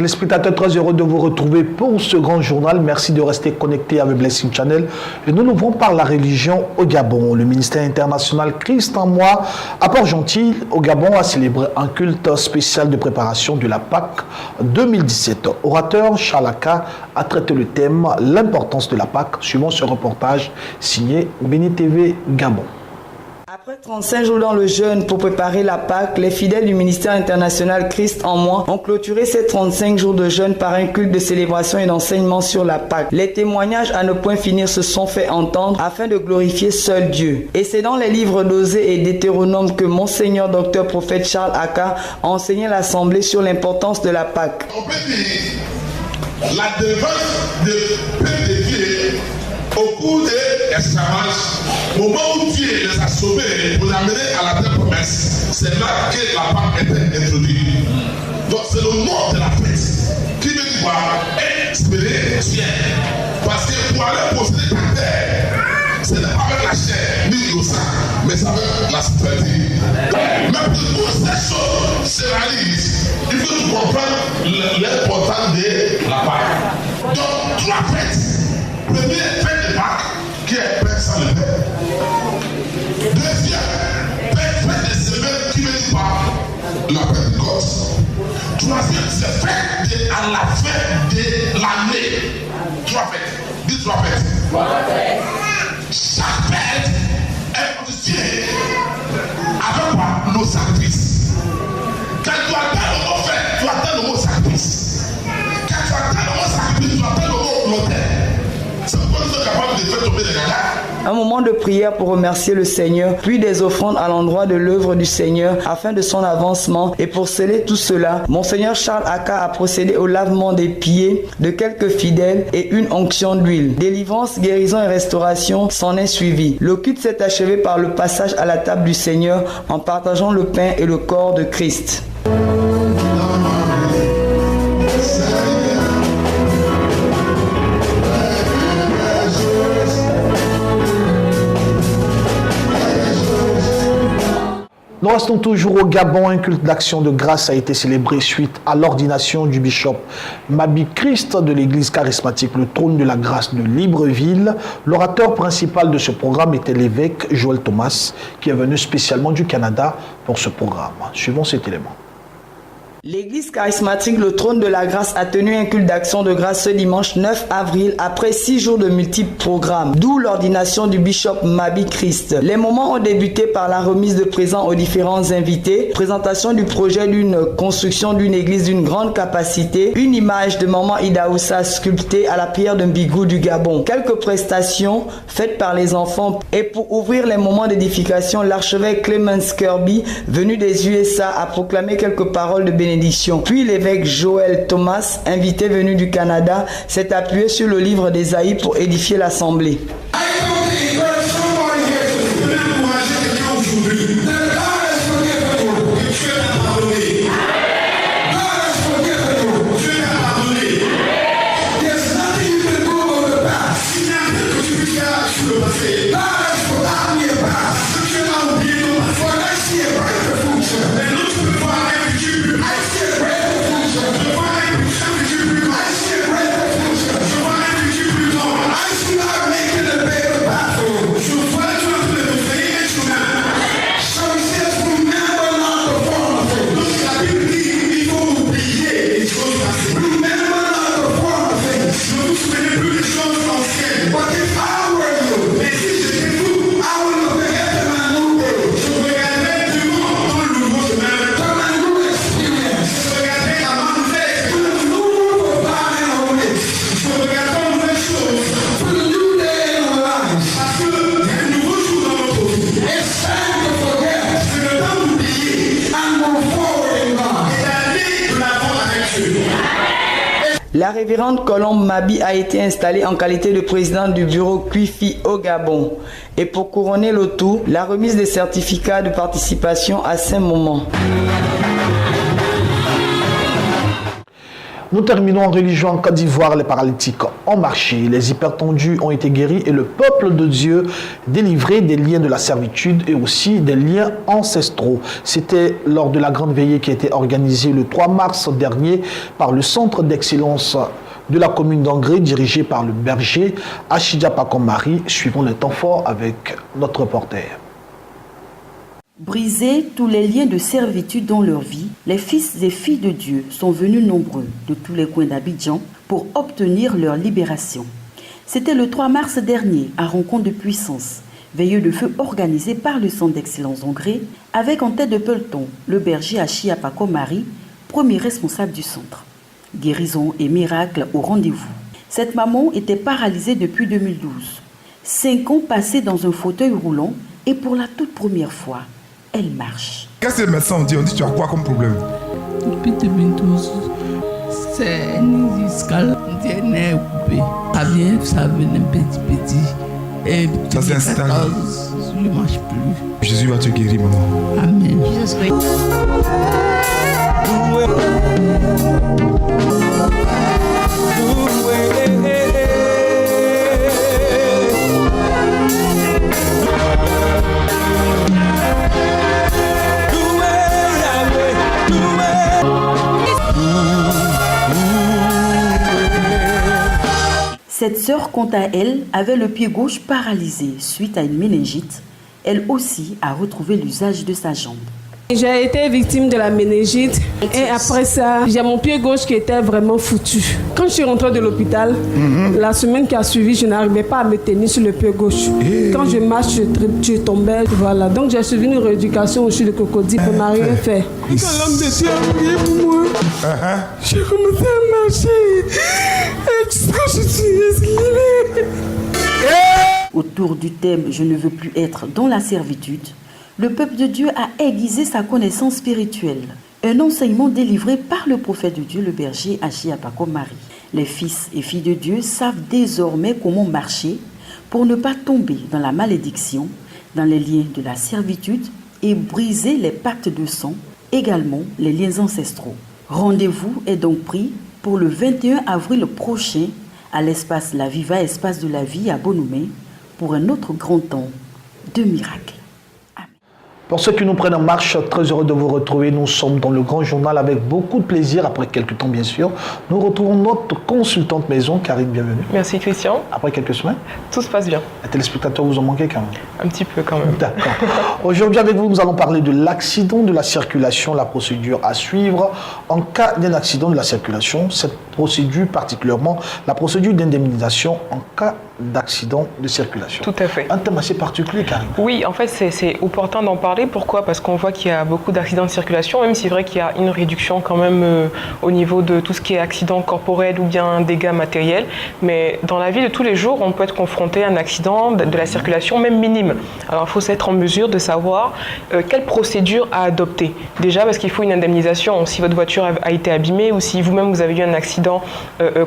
Téléspectateurs, très heureux de vous retrouver pour ce grand journal. Merci de rester connectés avec Blessing Channel. Et nous ouvrons par la religion au Gabon. Le ministère international Christ en moi à Port-Gentil, au Gabon, a célébré un culte spécial de préparation de la Pâque 2017. Orateur Charles Aka a traité le thème « L'importance de la Pâque », suivant ce reportage signé Béni TV Gabon. Après 35 jours dans le jeûne pour préparer la Pâque, les fidèles du ministère international Christ en moi ont clôturé ces 35 jours de jeûne par un culte de célébration et d'enseignement sur la Pâque. Les témoignages à ne point finir se sont fait entendre afin de glorifier seul Dieu. Et c'est dans les livres d'Osée et d'Hétéronome que Monseigneur Docteur Prophète Charles Aka a enseigné l'Assemblée sur l'importance de la Pâque. On peut dire la défense de peuple de Dieu au cours de l'esclavage, au moment où Dieu les a sauvés pour les amener à la terre promesse, c'est là que la Pâque était introduite. Donc c'est le nom de la fête qui veut dire espérer Dieu. Parce que pour aller posséder ta terre, ce n'est pas avec la chair ni le sang, mais c'est avec la spiritualité. Mais pour que toutes ces choses se réalisent, il faut que tu comprennes l'importance de la Pâque. Donc trois fêtes. Première fête de Pâques, qui est Père sans le Père. Deuxième, fête de semaine qui veut dire la Pentecôte. Troisième, c'est fête à la fin de l'année. Trois fêtes. Dis trois fêtes. Chaque fête est constituée avec quoi? Nos sacrifices. Quand tu attends le mot fête, tu attends le mot sacrifice. Quand tu attends le mot sacrifice, tu attends le mot l'autel. Un moment de prière pour remercier le Seigneur, puis des offrandes à l'endroit de l'œuvre du Seigneur afin de son avancement. Et pour sceller tout cela, Monseigneur Charles Aka a procédé au lavement des pieds de quelques fidèles et une onction d'huile. Délivrance, guérison et restauration s'en est suivi. Le culte s'est achevé par le passage à la table du Seigneur en partageant le pain et le corps de Christ. Nous restons toujours au Gabon. Un culte d'action de grâce a été célébré suite à l'ordination du bishop Mabi Christ de l'église charismatique Le Trône de la Grâce de Libreville. L'orateur principal de ce programme était l'évêque Joël Thomas, qui est venu spécialement du Canada pour ce programme. Suivons cet élément. L'église charismatique Le Trône de la Grâce a tenu un culte d'action de grâce ce dimanche 9 avril après 6 jours de multiples programmes, d'où l'ordination du bishop Mabi Christ. Les moments ont débuté par la remise de présents aux différents invités, présentation du projet d'une construction d'une église d'une grande capacité, une image de Maman Idaoussa sculptée à la pierre de Mbigou du Gabon, quelques prestations faites par les enfants et pour ouvrir les moments d'édification, l'archevêque Clemens Kirby, venu des USA, a proclamé quelques paroles de bénédiction. Puis l'évêque Joël Thomas, invité venu du Canada, s'est appuyé sur le livre d'Ésaïe pour édifier l'assemblée. La révérende Colombe Mabi a été installée en qualité de présidente du bureau Cuifi au Gabon. Et pour couronner le tout, la remise des certificats de participation à ces moments. Nous terminons en religion en Côte d'Ivoire. Les paralytiques ont marché, les hypertendus ont été guéris et le peuple de Dieu délivré des liens de la servitude et aussi des liens ancestraux. C'était lors de la grande veillée qui a été organisée le 3 mars dernier par le Centre d'excellence de la commune d'Angré, dirigé par le berger Achidja Pakomari. Suivons les temps forts avec notre reporter. Briser tous les liens de servitude dans leur vie, les fils et filles de Dieu sont venus nombreux de tous les coins d'Abidjan pour obtenir leur libération. C'était le 3 mars dernier à Rencontre de Puissance, veilleux de feu organisée par le Centre d'excellence d'Angré, avec en tête de peloton le berger Achidja Pakomari, premier responsable du centre. Guérison et miracle au rendez-vous. Cette maman était paralysée depuis 2012. 5 ans passés dans un fauteuil roulant et pour la toute première fois, elle marche. Qu'est-ce que les médecins ont dit? On dit tu as quoi comme problème? Depuis 2012, c'est une discale, on est coupé. Ça venait petit. Et ça s'est installé. Je ne marche plus. Jésus va te guérir, maman. Amen. Cette sœur, quant à elle, avait le pied gauche paralysé suite à une méningite. Elle aussi a retrouvé l'usage de sa jambe. J'ai été victime de la méningite et après ça, j'ai mon pied gauche qui était vraiment foutu. Quand je suis rentrée de l'hôpital, la semaine qui a suivi, je n'arrivais pas à me tenir sur le pied gauche. Quand je marche, je tombais. Voilà. Donc j'ai suivi une rééducation au CHU de Cocody. On n'a rien fait. Quand l'homme de Dieu a prié pour moi, j'ai commencé à marcher. Et je suis libérée. Autour du thème « Je ne veux plus être dans la servitude », le peuple de Dieu a aiguisé sa connaissance spirituelle. Un enseignement délivré par le prophète de Dieu, le berger Achidja Pakomari. Les fils et filles de Dieu savent désormais comment marcher pour ne pas tomber dans la malédiction, dans les liens de la servitude et briser les pactes de sang, également les liens ancestraux. Rendez-vous est donc pris pour le 21 avril prochain à l'espace La Viva, espace de la vie à Bonoumé, pour un autre grand temps de miracle. Pour ceux qui nous prennent en marche, très heureux de vous retrouver. Nous sommes dans le grand journal avec beaucoup de plaisir. Après quelques temps, bien sûr, nous retrouvons notre consultante maison, Karine, bienvenue. Merci Christian. Après quelques semaines. Tout se passe bien. Les téléspectateurs vous ont manqué quand même. Un petit peu quand même. D'accord. Aujourd'hui avec vous, nous allons parler de l'accident de la circulation, la procédure à suivre en cas d'un accident de la circulation. Cette procédure particulièrement, la procédure d'indemnisation en cas d'accident de circulation. Tout à fait. Un thème assez particulier, Karine. Oui, en fait, c'est opportun d'en parler. Pourquoi? Parce qu'on voit qu'il y a beaucoup d'accidents de circulation, même si c'est vrai qu'il y a une réduction quand même au niveau de tout ce qui est accident corporel ou bien dégâts matériels. Mais dans la vie de tous les jours, on peut être confronté à un accident de la circulation, même minime. Alors, il faut être en mesure de savoir quelle procédure à adopter. Déjà, parce qu'il faut une indemnisation. Si votre voiture a été abîmée ou si vous-même vous avez eu un accident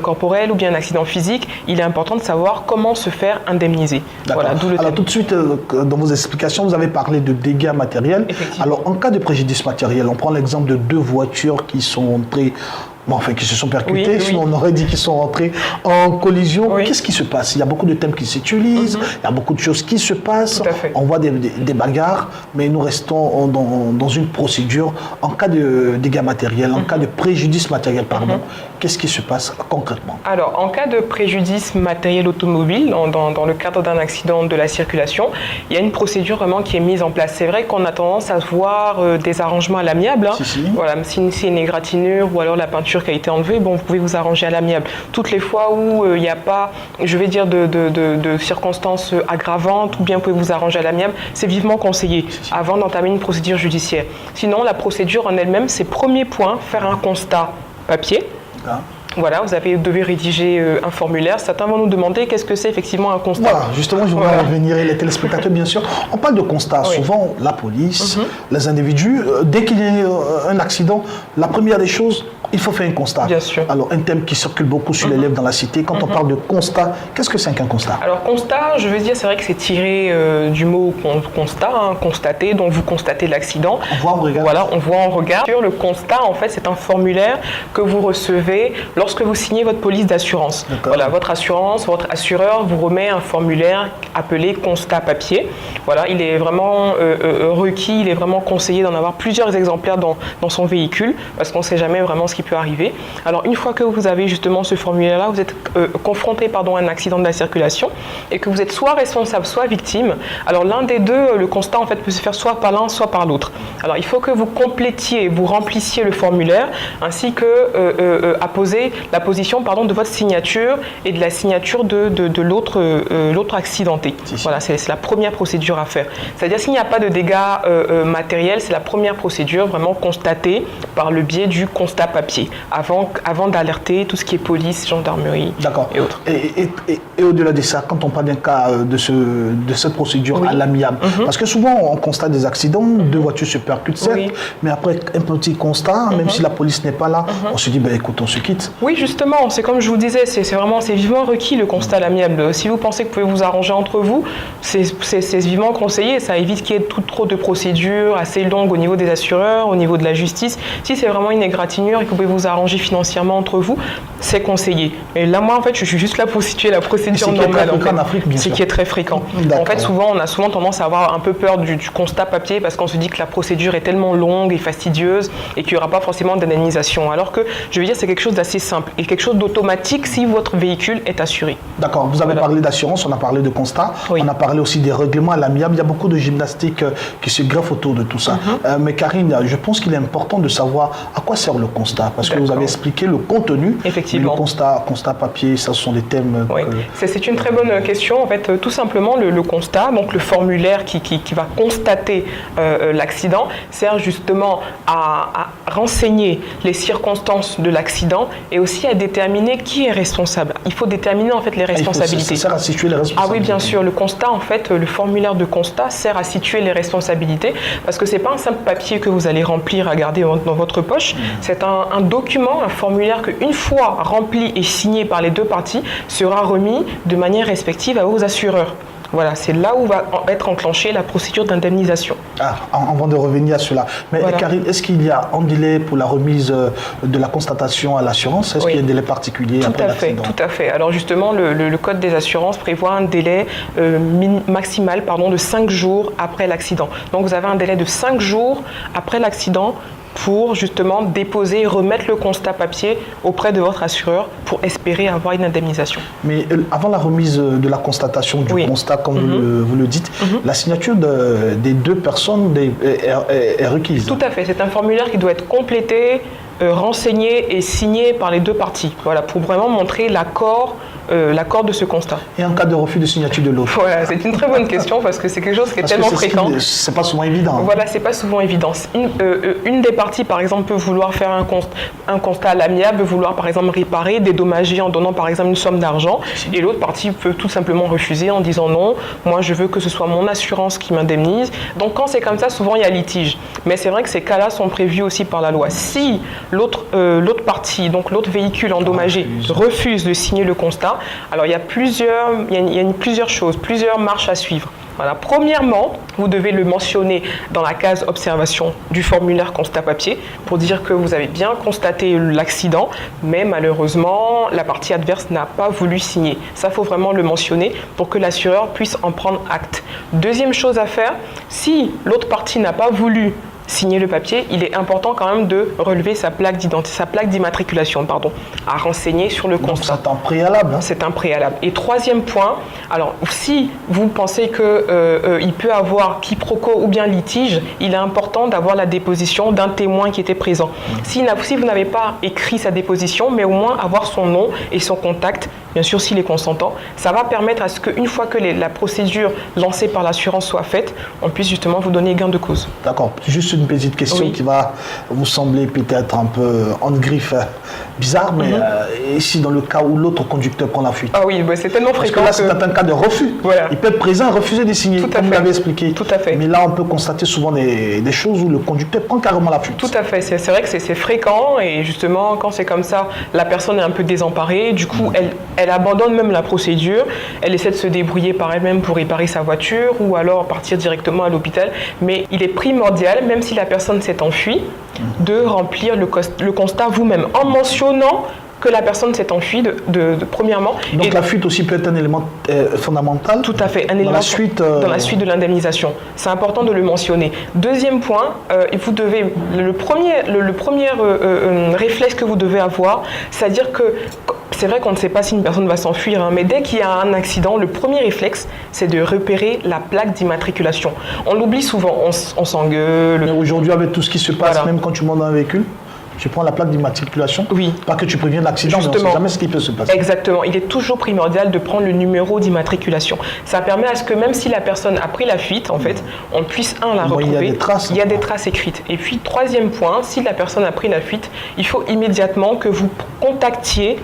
corporel ou bien un accident physique, il est important de savoir comment se faire indemniser. Voilà, d'où le Alors thème. tout de suite, dans vos explications, vous avez parlé de dégâts matériels. Alors en cas de préjudice matériel, on prend l'exemple de 2 voitures qui sont entrées, qui se sont percutées, sinon on aurait dit qu'ils sont rentrés en collision. Qu'est-ce qui se passe? Il y a beaucoup de thèmes qui s'utilisent, il y a beaucoup de choses qui se passent, on voit des bagarres, mais nous restons dans une procédure. En cas de dégâts matériels, en cas de préjudice matériel, pardon, qu'est-ce qui se passe concrètement? Alors, en cas de préjudice matériel automobile, dans le cadre d'un accident de la circulation, il y a une procédure vraiment qui est mise en place. C'est vrai qu'on a tendance à voir des arrangements à l'amiable. Voilà, si c'est une égratignure ou alors la peinture qui a été enlevée, bon, vous pouvez vous arranger à l'amiable. Toutes les fois où il n'y a pas, je vais dire, de circonstances aggravantes, ou bien vous pouvez vous arranger à l'amiable, c'est vivement conseillé avant d'entamer une procédure judiciaire. Sinon, la procédure en elle-même, c'est premier point, faire un constat papier. Voilà, vous devez rédiger un formulaire. Certains vont nous demander qu'est-ce que c'est effectivement un constat. Voilà, justement, je voudrais revenir, et les téléspectateurs, bien sûr. On parle de constat. Souvent, la police, les individus, dès qu'il y a un accident, la première des choses, il faut faire un constat. Bien sûr. Alors, un thème qui circule beaucoup sur les lèvres dans la cité, quand on parle de constat, qu'est-ce que c'est qu'un constat? Alors, constat, je veux dire, c'est vrai que c'est tiré du mot constat, constater, donc vous constatez l'accident. On voit, on regarde. Voilà, on voit, on regarde. Le constat, en fait, c'est un formulaire que vous recevez lorsque vous signez votre police d'assurance. Voilà, votre assurance, votre assureur vous remet un formulaire appelé constat papier. Voilà, il est vraiment requis, il est vraiment conseillé d'en avoir plusieurs exemplaires dans son véhicule, parce qu'on ne sait jamais vraiment ce qui peut arriver. Alors, une fois que vous avez justement ce formulaire-là, vous êtes confronté à un accident de la circulation et que vous êtes soit responsable, soit victime. Alors, l'un des deux, le constat, en fait, peut se faire soit par l'un, soit par l'autre. Alors, il faut que vous complétiez, vous remplissiez le formulaire, ainsi que apposer la position, de votre signature et de la signature de l'autre accidenté. Voilà, c'est la première procédure à faire. C'est-à-dire, s'il n'y a pas de dégâts matériels, c'est la première procédure vraiment constatée par le biais du constat papier, avant d'alerter tout ce qui est police, gendarmerie et autres. Et au-delà de ça, quand on parle d'un cas de cette procédure à l'amiable, parce que souvent on constate des accidents, deux voitures se percutent, certes, mais après un petit constat, même si la police n'est pas là, on se dit, écoute, on se quitte. Oui, justement, c'est comme je vous disais, c'est vivement requis le constat à l'amiable. Si vous pensez que vous pouvez vous arranger entre vous, c'est vivement conseillé, ça évite qu'il y ait trop de procédures assez longues au niveau des assureurs, au niveau de la justice. Si c'est vraiment une égratignure et que vous pouvez vous arranger financièrement entre vous, c'est conseillé. Mais là, moi, en fait, je suis juste là pour situer la procédure normale. C'est qui est très fréquent. En fait, on a souvent tendance à avoir un peu peur du constat papier parce qu'on se dit que la procédure est tellement longue et fastidieuse et qu'il n'y aura pas forcément d'indemnisation. Alors que, je veux dire, c'est quelque chose d'assez simple et quelque chose d'automatique si votre véhicule est assuré. D'accord. Vous avez parlé d'assurance, on a parlé de constat, on a parlé aussi des règlements à l'amiable. Il y a beaucoup de gymnastique qui se greffent autour de tout ça. Mais Karine, je pense qu'il est important de savoir à quoi sert le constat, parce que vous avez expliqué le contenu. Effectivement. Le constat papier, ça, ce sont des thèmes. Oui. C'est une très bonne question. En fait, tout simplement, le constat, donc le formulaire qui va constater l'accident, sert justement à renseigner les circonstances de l'accident et aussi à déterminer qui est responsable. Il faut déterminer en fait les responsabilités. Ça sert à situer les responsabilités. Ah oui, bien sûr. Le constat, en fait, le formulaire de constat sert à situer les responsabilités parce que c'est pas un simple papier que vous allez remplir à garder dans votre poche. C'est un document, un formulaire qu'une fois rempli et signé par les deux parties sera remis de manière respective à vos assureurs. Voilà, c'est là où va être enclenchée la procédure d'indemnisation. Avant de revenir à cela. Mais Karine, est-ce qu'il y a un délai pour la remise de la constatation à l'assurance? Est-ce qu'il y a un délai particulier après l'accident? Tout à fait. Alors justement, le Code des assurances prévoit un délai maximal de 5 jours après l'accident. Donc vous avez un délai de 5 jours après l'accident pour justement déposer et remettre le constat papier auprès de votre assureur pour espérer avoir une indemnisation. Mais avant la remise de la constatation du constat, comme vous le dites, la signature des deux personnes est requise. Tout à fait. C'est un formulaire qui doit être complété, renseigné et signé par les deux parties. Voilà, pour vraiment montrer l'accord de ce constat. Et en cas de refus de signature de l'autre? Voilà, c'est une très bonne question parce que c'est quelque chose qui est tellement fréquent. C'est pas souvent évident. Voilà, c'est pas souvent évident. Une des parties, par exemple, peut vouloir faire un constat à l'amiable, vouloir, par exemple, réparer, dédommager en donnant, par exemple, une somme d'argent. Et l'autre partie peut tout simplement refuser en disant non, moi, je veux que ce soit mon assurance qui m'indemnise. Donc, quand c'est comme ça, souvent, il y a litige. Mais c'est vrai que ces cas-là sont prévus aussi par la loi. Si l'autre partie, donc l'autre véhicule endommagé, refuse de signer le constat, alors il y a plusieurs choses, plusieurs marches à suivre. Voilà. Premièrement, vous devez le mentionner dans la case observation du formulaire constat papier pour dire que vous avez bien constaté l'accident, mais malheureusement, la partie adverse n'a pas voulu signer. Ça, il faut vraiment le mentionner pour que l'assureur puisse en prendre acte. Deuxième chose à faire, si l'autre partie n'a pas voulu signer le papier, il est important quand même de relever sa plaque d'immatriculation, à renseigner sur le constat. C'est un préalable. C'est un préalable. Et troisième point, alors si vous pensez qu'il peut avoir quiproquo ou bien litige, il est important d'avoir la déposition d'un témoin qui était présent. Si vous n'avez pas écrit sa déposition, mais au moins avoir son nom et son contact, bien sûr s'il est consentant, ça va permettre à ce qu'une fois que la procédure lancée par l'assurance soit faite, on puisse justement vous donner gain de cause. D'accord. Juste une petite question qui va vous sembler peut-être un peu en griffe bizarre, mais ici, dans le cas où l'autre conducteur prend la fuite. Ah oui, c'est tellement fréquent. Parce que là, c'est un cas de refus. Voilà. Il peut être présent et refuser de signer, comme vous l'avez expliqué. Tout à fait. Mais là, on peut constater souvent des choses où le conducteur prend carrément la fuite. Tout à fait. C'est vrai que c'est fréquent, et justement, quand c'est comme ça, la personne est un peu désemparée. Du coup, elle abandonne même la procédure. Elle essaie de se débrouiller par elle-même pour réparer sa voiture ou alors partir directement à l'hôpital. Mais il est primordial, même si la personne s'est enfuie, de remplir le constat vous-même en mentionnant que la personne s'est enfuie premièrement. Donc la fuite aussi peut être un élément fondamental. Tout à fait, un élément dans la suite de l'indemnisation. C'est important de le mentionner. Deuxième point, vous devez le premier réflexe que vous devez avoir, c'est-à-dire que c'est vrai qu'on ne sait pas si une personne va s'enfuir, mais dès qu'il y a un accident, le premier réflexe, c'est de repérer la plaque d'immatriculation. On l'oublie souvent, on s'engueule. Mais aujourd'hui, avec tout ce qui se passe, même quand tu montes dans un véhicule, tu prends la plaque d'immatriculation. Oui. Pas que tu préviens l'accident, mais on ne sait jamais ce qui peut se passer. Exactement. Il est toujours primordial de prendre le numéro d'immatriculation. Ça permet à ce que même si la personne a pris la fuite, en fait, on puisse, la retrouver. Il y a des traces. Il y a des traces écrites. Et puis, troisième point, si la personne a pris la fuite, il faut immédiatement que vous contactiez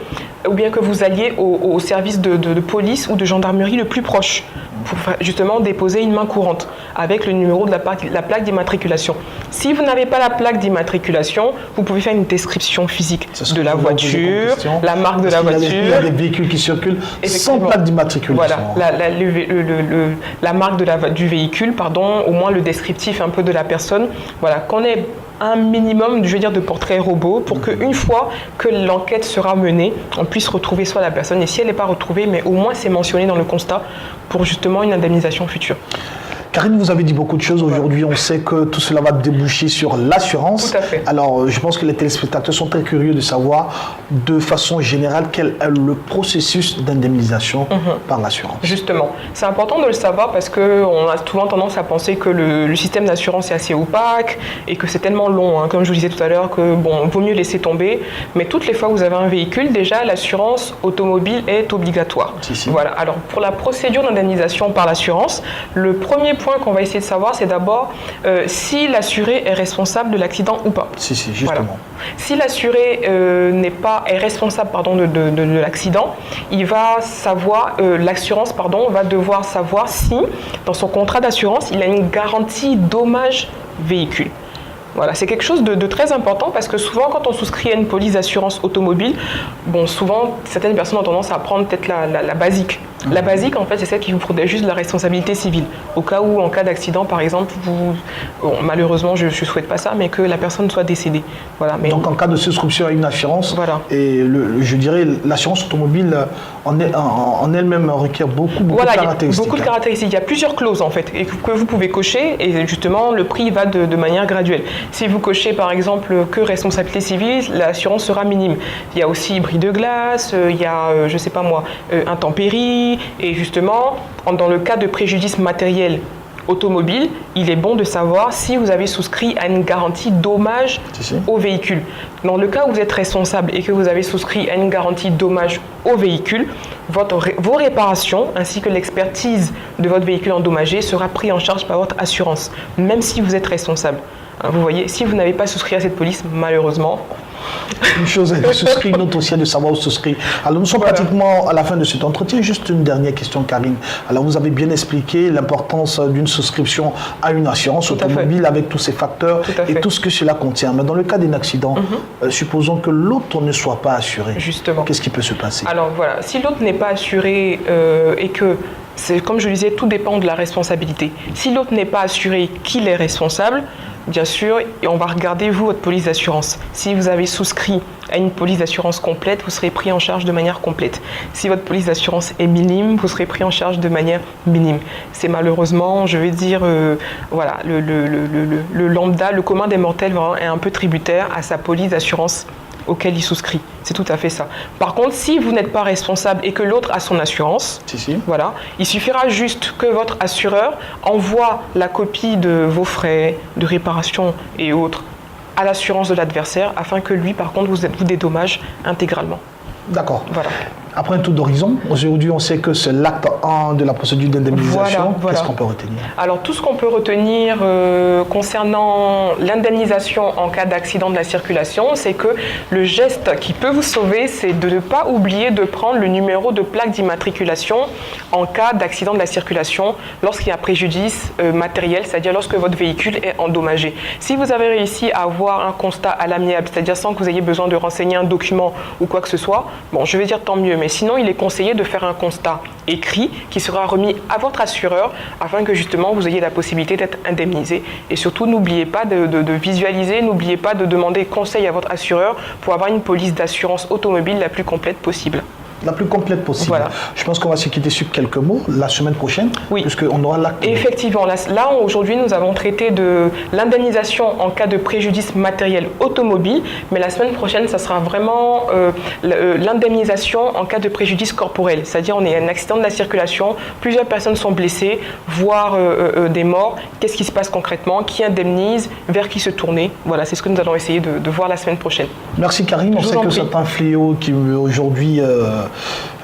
ou bien que vous alliez au service de police ou de gendarmerie le plus proche pour justement déposer une main courante avec le numéro de la plaque d'immatriculation. Si vous n'avez pas la plaque d'immatriculation, vous pouvez faire une description physique de la voiture, la marque de la voiture. Il y a des véhicules qui circulent sans plaque d'immatriculation. Voilà, la marque du véhicule, au moins le descriptif un peu de la personne. Voilà, qu'on ait un minimum, je veux dire, de portrait robot pour qu'une fois que l'enquête sera menée, on puisse retrouver soit la personne, et si elle n'est pas retrouvée, mais au moins c'est mentionné dans le constat pour justement une indemnisation future. Karine, vous avez dit beaucoup de choses. Aujourd'hui, on sait que tout cela va déboucher sur l'assurance. Tout à fait. Alors, je pense que les téléspectateurs sont très curieux de savoir, de façon générale, quel est le processus d'indemnisation par l'assurance. Justement, c'est important de le savoir parce qu'on a souvent tendance à penser que le système d'assurance est assez opaque et que c'est tellement long, comme je vous disais tout à l'heure, que vaut mieux laisser tomber. Mais toutes les fois que vous avez un véhicule, déjà, l'assurance automobile est obligatoire. Voilà. Alors, pour la procédure d'indemnisation par l'assurance, le premier point qu'on va essayer de savoir, c'est d'abord si l'assuré est responsable de l'accident ou pas. Justement. Voilà. Si l'assuré est responsable de l'accident, il va savoir, l'assurance va devoir savoir si, dans son contrat d'assurance, il a une garantie dommage véhicule. Voilà, c'est quelque chose de très important parce que souvent, quand on souscrit à une police d'assurance automobile, souvent, certaines personnes ont tendance à prendre peut-être la basique. La basique, en fait, c'est celle qui vous protège juste de la responsabilité civile. Au cas où, en cas d'accident, par exemple, malheureusement, je ne souhaite pas ça, mais que la personne soit décédée. Voilà, mais donc, en cas de souscription à une assurance, et je dirais l'assurance automobile en elle-même requiert beaucoup de caractéristiques. Beaucoup de caractéristiques. Il y a plusieurs clauses, en fait, et que vous pouvez cocher, et justement, le prix va de manière graduelle. Si vous cochez, par exemple, que responsabilité civile, l'assurance sera minime. Il y a aussi bris de glace, il y a, intempéries. Et justement, dans le cas de préjudice matériel automobile, il est bon de savoir si vous avez souscrit à une garantie dommage au véhicule. Dans le cas où vous êtes responsable et que vous avez souscrit à une garantie dommage au véhicule, vos réparations ainsi que l'expertise de votre véhicule endommagé sera pris en charge par votre assurance, même si vous êtes responsable. Vous voyez, si vous n'avez pas souscrit à cette police, malheureusement... Une chose est de souscrire, une autre aussi est de savoir où souscrire. Alors nous sommes pratiquement à la fin de cet entretien. Juste une dernière question, Karine. Alors vous avez bien expliqué l'importance d'une souscription à une assurance automobile avec tous ces facteurs et tout ce que cela contient. Mais dans le cas d'un accident, supposons que l'autre ne soit pas assuré. Justement. Qu'est-ce qui peut se passer? Alors voilà, si l'autre n'est pas assuré et que... Comme je le disais, tout dépend de la responsabilité. Si l'autre n'est pas assuré qu'il est responsable, bien sûr, on va regarder, vous, votre police d'assurance. Si vous avez souscrit à une police d'assurance complète, vous serez pris en charge de manière complète. Si votre police d'assurance est minime, vous serez pris en charge de manière minime. C'est malheureusement, je vais dire, le lambda, le commun des mortels est un peu tributaire à sa police d'assurance auquel il souscrit. C'est tout à fait ça. Par contre, si vous n'êtes pas responsable et que l'autre a son assurance, voilà, il suffira juste que votre assureur envoie la copie de vos frais de réparation et autres à l'assurance de l'adversaire afin que lui, par contre, vous dédommage intégralement. D'accord. Voilà. Après un tour d'horizon, aujourd'hui on sait que c'est l'acte 1 de la procédure d'indemnisation. Voilà. Qu'est-ce qu'on peut retenir? Alors tout ce qu'on peut retenir concernant l'indemnisation en cas d'accident de la circulation, c'est que le geste qui peut vous sauver, c'est de ne pas oublier de prendre le numéro de plaque d'immatriculation en cas d'accident de la circulation lorsqu'il y a préjudice matériel, c'est-à-dire lorsque votre véhicule est endommagé. Si vous avez réussi à avoir un constat à l'amiable, c'est-à-dire sans que vous ayez besoin de renseigner un document ou quoi que ce soit, bon, je vais dire tant mieux, mais sinon il est conseillé de faire un constat écrit qui sera remis à votre assureur afin que justement vous ayez la possibilité d'être indemnisé. Et surtout, n'oubliez pas de visualiser, n'oubliez pas de demander conseil à votre assureur pour avoir une police d'assurance automobile la plus complète possible. La plus complète possible. Voilà. Je pense qu'on va se quitter sur quelques mots la semaine prochaine, oui. Puisqu'on aura l'acte. Effectivement, là aujourd'hui nous avons traité de l'indemnisation en cas de préjudice matériel automobile, mais la semaine prochaine ça sera vraiment l'indemnisation en cas de préjudice corporel, c'est-à-dire on est un accident de la circulation, plusieurs personnes sont blessées, voire des morts, qu'est-ce qui se passe concrètement, qui indemnise, vers qui se tourner, voilà, c'est ce que nous allons essayer de voir la semaine prochaine. Merci Karine, on sait que c'est un fléau qui aujourd'hui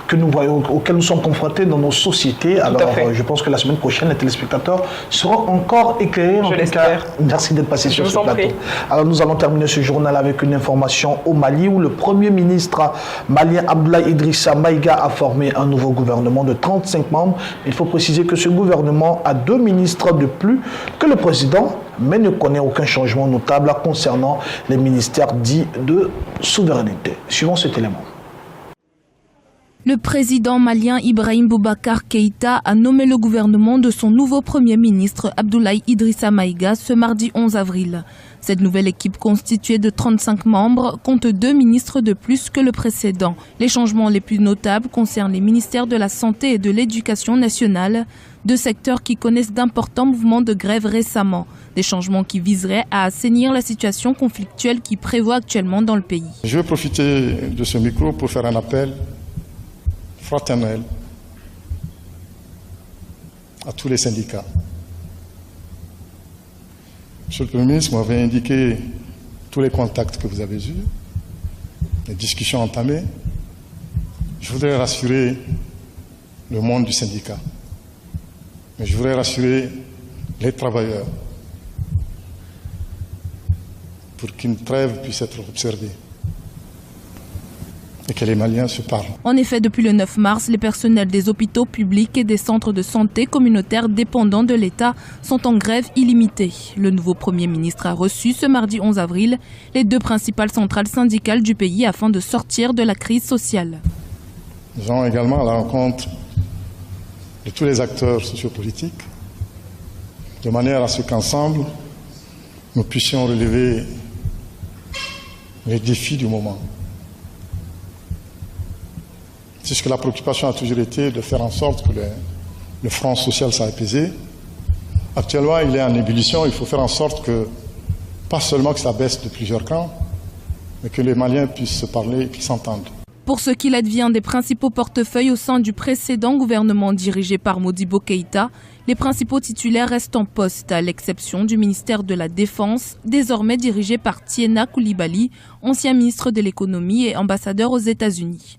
que nous voyons, auquel nous sommes confrontés dans nos sociétés. Alors, je pense que la semaine prochaine, les téléspectateurs seront encore éclairés. En tout cas, merci d'être passé sur ce plateau. Alors, nous allons terminer ce journal avec une information au Mali où le Premier ministre malien Abdoulaye Idrissa Maïga a formé un nouveau gouvernement de 35 membres. Il faut préciser que ce gouvernement a 2 ministres de plus que le président, mais ne connaît aucun changement notable concernant les ministères dits de souveraineté. Suivons cet élément. Le président malien Ibrahim Boubacar Keïta a nommé le gouvernement de son nouveau premier ministre Abdoulaye Idrissa Maïga ce mardi 11 avril. Cette nouvelle équipe constituée de 35 membres compte 2 ministres de plus que le précédent. Les changements les plus notables concernent les ministères de la Santé et de l'Éducation nationale, 2 secteurs qui connaissent d'importants mouvements de grève récemment. Des changements qui viseraient à assainir la situation conflictuelle qui prévaut actuellement dans le pays. Je vais profiter de ce micro pour faire un appel fraternel à tous les syndicats. Monsieur le Premier ministre m'avait indiqué tous les contacts que vous avez eus, les discussions entamées. Je voudrais rassurer le monde du syndicat, mais je voudrais rassurer les travailleurs pour qu'une trêve puisse être observée et que les Maliens se parlent. En effet, depuis le 9 mars, les personnels des hôpitaux publics et des centres de santé communautaires dépendants de l'État sont en grève illimitée. Le nouveau Premier ministre a reçu ce mardi 11 avril les 2 principales centrales syndicales du pays afin de sortir de la crise sociale. Nous allons également à la rencontre de tous les acteurs sociopolitiques de manière à ce qu'ensemble, nous puissions relever les défis du moment. Puisque la préoccupation a toujours été de faire en sorte que le front social soit apaisé. Actuellement, il est en ébullition. Il faut faire en sorte que, pas seulement que ça baisse de plusieurs camps, mais que les Maliens puissent se parler et qu'ils s'entendent. Pour ce qu'il advient des principaux portefeuilles au sein du précédent gouvernement dirigé par Modibo Keïta, les principaux titulaires restent en poste, à l'exception du ministère de la Défense, désormais dirigé par Tiena Koulibaly, ancien ministre de l'économie et ambassadeur aux États-Unis.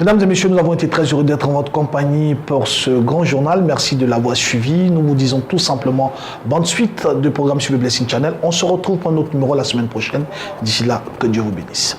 Mesdames et messieurs, nous avons été très heureux d'être en votre compagnie pour ce grand journal. Merci de l'avoir suivi. Nous vous disons tout simplement bonne suite de programme sur le Blessing Channel. On se retrouve pour un autre numéro la semaine prochaine. D'ici là, que Dieu vous bénisse.